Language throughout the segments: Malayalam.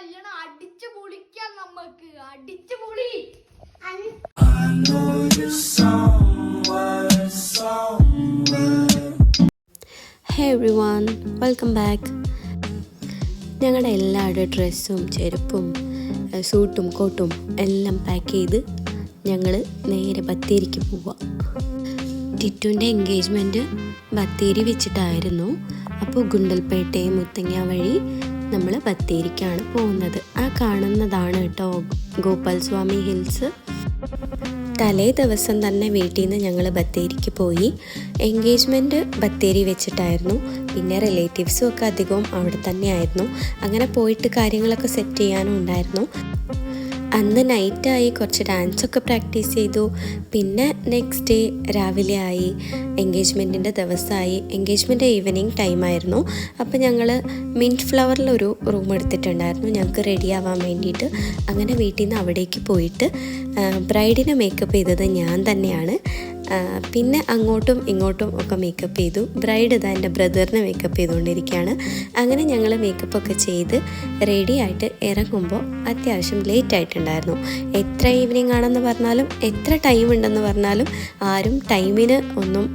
കല്യാണം അടിച്ചു പൊളിക്കാം, നമുക്ക് അടിച്ചു പൊളി. Hey everyone, welcome back. ഞങ്ങളുടെ എല്ലാവരുടെ ഡ്രസ്സും ചെരുപ്പും സൂട്ടും കോട്ടും എല്ലാം പാക്ക് ചെയ്ത് ഞങ്ങൾ നേരെ ബത്തേരിക്ക് പോവാം. ടിറ്റുവിൻ്റെ എൻഗേജ്മെൻറ്റ് ബത്തേരി വെച്ചിട്ടായിരുന്നു. അപ്പോൾ ഗുണ്ടൽപേട്ടയും മുത്തങ്ങ വഴി നമ്മൾ ബത്തേരിക്കാണ് പോകുന്നത്. ആ കാണുന്നതാണ് കേട്ടോ ഗോപാൽ സ്വാമി ഹിൽസ്. തലേ ദിവസം തന്നെ വീട്ടിൽ നിന്ന് ഞങ്ങൾ ബത്തേരിക്ക് പോയി. എൻഗേജ്മെൻറ്റ് ബത്തേരി വെച്ചിട്ടായിരുന്നു. പിന്നെ റിലേറ്റീവ്സും ഒക്കെ അധികവും അവിടെ തന്നെ ആയിരുന്നു. അങ്ങനെ പോയിട്ട് കാര്യങ്ങളൊക്കെ സെറ്റ് ചെയ്യാനും ഉണ്ടായിരുന്നു. അന്ന് നൈറ്റായി, കുറച്ച് ഡാൻസൊക്കെ പ്രാക്ടീസ് ചെയ്തു. പിന്നെ നെക്സ്റ്റ് ഡേ രാവിലെ ആയി, എൻഗേജ്മെൻറ്റിൻ്റെ ദിവസമായി. എൻഗേജ്മെൻറ്റ് ഈവനിങ് ടൈമായിരുന്നു. അപ്പോൾ ഞങ്ങൾ മിൻറ്റ് ഫ്ലവറിലൊരു റൂം എടുത്തിട്ടുണ്ടായിരുന്നു ഞങ്ങൾക്ക് റെഡി ആവാൻ വേണ്ടിയിട്ട്. അങ്ങനെ വീട്ടിൽ നിന്ന് അവിടേക്ക് പോയിട്ട് ബ്രൈഡിനെ മേക്കപ്പ് ചെയ്തത് ഞാൻ തന്നെയാണ്. പിന്നെ അങ്ങോട്ടും ഇങ്ങോട്ടും ഒക്കെ മേക്കപ്പ് ചെയ്തു. ബ്രൈഡ് ഇതാ എൻ്റെ ബ്രദറിനെ മേക്കപ്പ് ചെയ്തുകൊണ്ടിരിക്കുകയാണ്. അങ്ങനെ ഞങ്ങൾ മേക്കപ്പൊക്കെ ചെയ്ത് റെഡി ആയിട്ട് ഇറങ്ങുമ്പോൾ അത്യാവശ്യം ലേറ്റ് ആയിട്ടുണ്ടായിരുന്നു. എത്ര ഈവനിങ് ആണെന്ന് പറഞ്ഞാലും എത്ര ടൈം ഉണ്ടെന്ന് പറഞ്ഞാലും ആരും ടൈമിന് ഒന്നും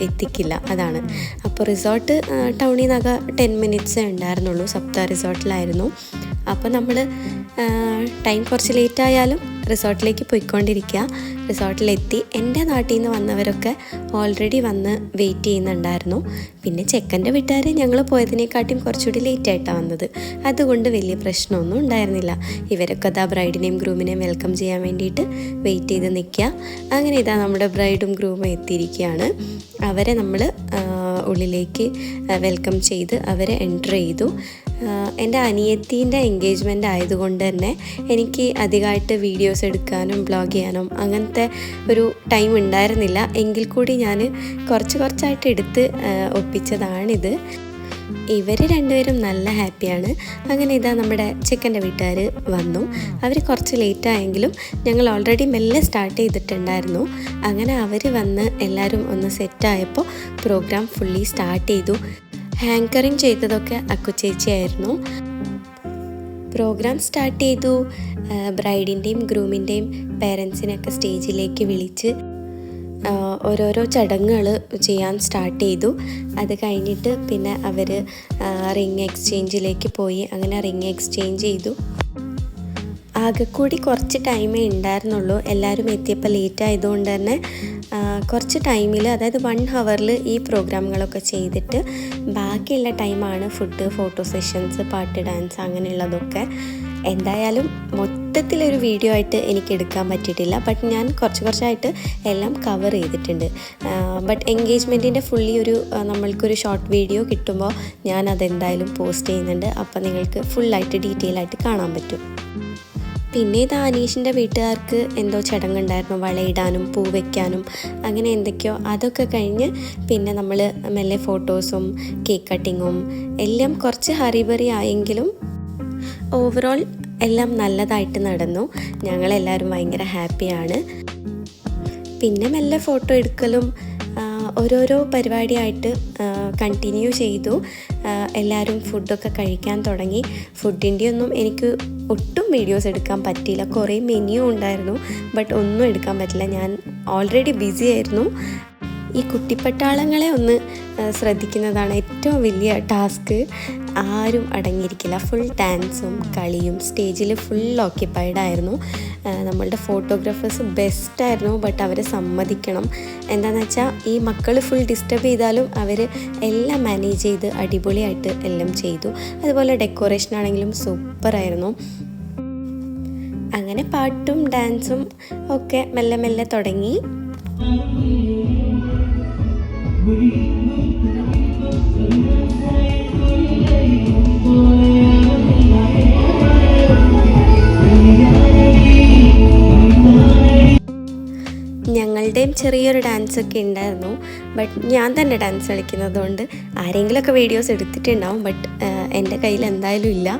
എത്തിക്കില്ല, അതാണ്. അപ്പോൾ റിസോർട്ട് ടൗണിൽ നിന്നൊക്കെ 10 മിനിറ്റ്സേ ഉണ്ടായിരുന്നുള്ളൂ. സപ്ത റിസോർട്ടിലായിരുന്നു. അപ്പോൾ നമ്മൾ ടൈം കുറച്ച് ലേറ്റായാലും റിസോർട്ടിലേക്ക് പോയിക്കൊണ്ടിരിക്കുക. റിസോർട്ടിലെത്തി. എൻ്റെ നാട്ടിൽ നിന്ന് വന്നവരൊക്കെ ഓൾറെഡി വന്ന് വെയിറ്റ് ചെയ്യുന്നുണ്ടായിരുന്നു. പിന്നെ ചെക്കൻ്റെ വീട്ടുകാർ ഞങ്ങൾ പോയതിനെക്കാട്ടും കുറച്ചുകൂടി ലേറ്റായിട്ടാണ് വന്നത്. അതുകൊണ്ട് വലിയ പ്രശ്നമൊന്നും ഉണ്ടായിരുന്നില്ല. ഇവരൊക്കെ അതാ ബ്രൈഡിനെയും ഗ്രൂമിനെയും വെൽക്കം ചെയ്യാൻ വേണ്ടിയിട്ട് വെയിറ്റ് ചെയ്ത് നിൽക്കുക. അങ്ങനെ ഇതാ നമ്മുടെ ബ്രൈഡും ഗ്രൂമും എത്തിയിരിക്കുകയാണ്. അവരെ നമ്മൾ ഉള്ളിലേക്ക് വെൽക്കം ചെയ്ത് അവരെ എൻറ്റർ ചെയ്തു. എൻ്റെ അനിയത്തീൻ്റെ എൻഗേജ്മെൻ്റ് ആയതുകൊണ്ട് തന്നെ എനിക്ക് അധികമായിട്ട് വീഡിയോസ് എടുക്കാനും ബ്ലോഗ് ചെയ്യാനും അങ്ങനത്തെ ഒരു ടൈം ഉണ്ടായിരുന്നില്ല. എങ്കിൽ കൂടി ഞാൻ കുറച്ചായിട്ട് എടുത്ത് ഒപ്പിച്ചതാണിത്. ഇവർ രണ്ടുപേരും നല്ല ഹാപ്പിയാണ്. അങ്ങനെ ഇതാ നമ്മുടെ ചെക്കൻ്റെ വീട്ടുകാർ വന്നു. അവർ കുറച്ച് ലേറ്റായെങ്കിലും ഞങ്ങൾ ഓൾറെഡി മെല്ലെ സ്റ്റാർട്ട് ചെയ്തിട്ടുണ്ടായിരുന്നു. അങ്ങനെ അവർ വന്ന് എല്ലാവരും ഒന്ന് സെറ്റായപ്പോൾ പ്രോഗ്രാം ഫുള്ളി സ്റ്റാർട്ട് ചെയ്തു. ഹാങ്കറിങ് ചെയ്തതൊക്കെ അക്കുച്ചേച്ചിയായിരുന്നു. പ്രോഗ്രാം സ്റ്റാർട്ട് ചെയ്തു. ബ്രൈഡിൻ്റെയും ഗ്രൂമിൻ്റെയും പേരൻസിനൊക്കെ സ്റ്റേജിലേക്ക് വിളിച്ച് ഓരോരോ ചടങ്ങുകൾ ചെയ്യാൻ സ്റ്റാർട്ട് ചെയ്തു. അത് കഴിഞ്ഞിട്ട് പിന്നെ അവർ റിങ് എക്സ്ചേഞ്ചിലേക്ക് പോയി. അങ്ങനെ റിങ് എക്സ്ചേഞ്ച് ചെയ്തു. ആകെക്കൂടി കുറച്ച് ടൈമേ ഉണ്ടായിരുന്നുള്ളൂ. എല്ലാവരും എത്തിയപ്പോൾ ലേറ്റ് ആയതുകൊണ്ട് തന്നെ കുറച്ച് ടൈമിൽ, അതായത് 1 ഹവറിൽ ഈ പ്രോഗ്രാമുകളൊക്കെ ചെയ്തിട്ട് ബാക്കിയുള്ള ടൈമാണ് ഫുഡ്, ഫോട്ടോ സെഷൻസ്, പാട്ട്, ഡാൻസ് അങ്ങനെയുള്ളതൊക്കെ. എന്തായാലും മൊത്തത്തിലൊരു വീഡിയോ ആയിട്ട് എനിക്ക് എടുക്കാൻ പറ്റിയിട്ടില്ല. ബട്ട് ഞാൻ കുറച്ചായിട്ട് എല്ലാം കവർ ചെയ്തിട്ടുണ്ട്. ബട്ട് എൻഗേജ്മെൻറ്റിൻ്റെ ഫുള്ളി നമ്മൾക്കൊരു ഷോർട്ട് വീഡിയോ കിട്ടുമ്പോൾ ഞാൻ അതെന്തായാലും പോസ്റ്റ് ചെയ്യുന്നുണ്ട്. അപ്പോൾ നിങ്ങൾക്ക് ഫുള്ളായിട്ട് ഡീറ്റെയിൽ ആയിട്ട് കാണാൻ പറ്റും. പിന്നെ ഇത് അനീഷിൻ്റെ വീട്ടുകാർക്ക് എന്തോ ചടങ്ങുണ്ടായിരുന്നു, വളയിടാനും പൂ വയ്ക്കാനും അങ്ങനെ എന്തൊക്കെയോ. അതൊക്കെ കഴിഞ്ഞ് പിന്നെ നമ്മൾ മെല്ലെ ഫോട്ടോസും കേക്ക് കട്ടിങ്ങും എല്ലാം കുറച്ച് ഹറിബറി ആയെങ്കിലും ഓവറോൾ എല്ലാം നല്ലതായിട്ട് നടന്നു. ഞങ്ങളെല്ലാവരും ഭയങ്കര ഹാപ്പിയാണ്. പിന്നെ മെല്ലെ ഫോട്ടോ എടുക്കലും ഓരോരോ പരിപാടിയായിട്ട് കണ്ടിന്യൂ ചെയ്തു. എല്ലാവരും ഫുഡൊക്കെ കഴിക്കാൻ തുടങ്ങി. ഫുഡിൻ്റെ ഒന്നും എനിക്ക് ഒട്ടും വീഡിയോസ് എടുക്കാൻ പറ്റിയില്ല. കുറേ മെനു ഉണ്ടായിരുന്നു, ബട്ട് ഒന്നും എടുക്കാൻ പറ്റില്ല. ഞാൻ ഓൾറെഡി ബിസി ആയിരുന്നു. ഈ കുട്ടിപ്പട്ടാളങ്ങളെ ഒന്ന് ശ്രദ്ധിക്കുന്നതാണ് ഏറ്റവും വലിയ ടാസ്ക്. ആരും അടങ്ങിയിരിക്കില്ല. ഫുൾ ഡാൻസും കളിയും. സ്റ്റേജിൽ ഫുൾ ഓക്യുപ്പൈഡ് ആയിരുന്നു. നമ്മളുടെ ഫോട്ടോഗ്രാഫേഴ്സ് ബെസ്റ്റായിരുന്നു. ബട്ട് അവരെ സമ്മതിക്കണം. എന്താണെന്ന് വെച്ചാൽ ഈ മക്കൾ ഫുൾ ഡിസ്റ്റർബ് ചെയ്താലും അവർ എല്ലാം മാനേജ് ചെയ്ത് അടിപൊളിയായിട്ട് എല്ലാം ചെയ്തു. അതുപോലെ ഡെക്കറേഷൻ ആണെങ്കിലും സൂപ്പറായിരുന്നു. അങ്ങനെ പാട്ടും ഡാൻസും ഒക്കെ മെല്ലെ മെല്ലെ തുടങ്ങി. ഞങ്ങളുടെയും ചെറിയൊരു ഡാൻസൊക്കെ ഉണ്ടായിരുന്നു. ബട്ട് ഞാൻ തന്നെ ഡാൻസ് കളിക്കുന്നതുകൊണ്ട് ആരെങ്കിലുമൊക്കെ വീഡിയോസ് എടുത്തിട്ടുണ്ടാവും. ബട്ട് എൻ്റെ കയ്യിൽ എന്തായാലും ഇല്ല.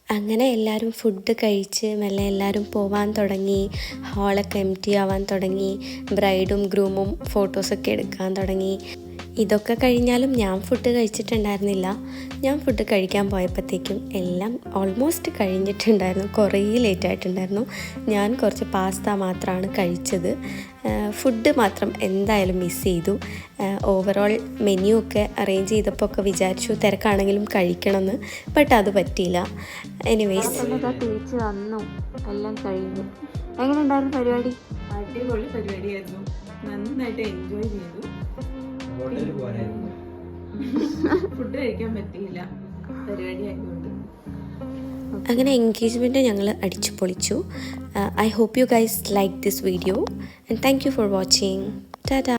അങ്ങനെ എല്ലാവരും ഫുഡ് കഴിച്ച് മെല്ലെ എല്ലാവരും പോവാൻ തുടങ്ങി. ഹാളൊക്കെ എംപ്റ്റി ആവാൻ തുടങ്ങി. ബ്രൈഡും ഗ്രൂമും ഫോട്ടോസൊക്കെ എടുക്കാൻ തുടങ്ങി. ഇതൊക്കെ കഴിഞ്ഞാലും ഞാൻ ഫുഡ് കഴിച്ചിട്ടുണ്ടായിരുന്നില്ല. ഞാൻ ഫുഡ് കഴിക്കാൻ പോയപ്പോഴത്തേക്കും എല്ലാം ഓൾമോസ്റ്റ് കഴിഞ്ഞിട്ടുണ്ടായിരുന്നു. കുറേ ലേറ്റായിട്ടുണ്ടായിരുന്നു. ഞാൻ കുറച്ച് പാസ്ത മാത്രമാണ് കഴിച്ചത്. ഫുഡ് മാത്രം എന്തായാലും മിസ് ചെയ്തു. ഓവറോൾ മെനു ഒക്കെ അറേഞ്ച് ചെയ്തപ്പോൾ ഒക്കെ വിചാരിച്ചു തിരക്കാണെങ്കിലും കഴിക്കണമെന്ന്. ബട്ട് അത് പറ്റിയില്ല. എനിവേസ് തിരിച്ച് വന്നു, എല്ലാം കഴിഞ്ഞു. എങ്ങനെ ഉണ്ടായിരുന്നു പരിപാടി? അടിപൊളി പരിപാടിയായിരുന്നു. നന്നായിട്ട് എൻജോയ് ചെയ്തു. ഫുഡ് കഴിക്കാൻ പറ്റിയില്ല, പരിപാടി ആയതുകൊണ്ട്. അങ്ങനെ എൻഗേജ്മെൻറ്റ് ഞങ്ങൾ അടിച്ചു പൊളിച്ചു. I hope you guys like this video and thank you for watching. Tata.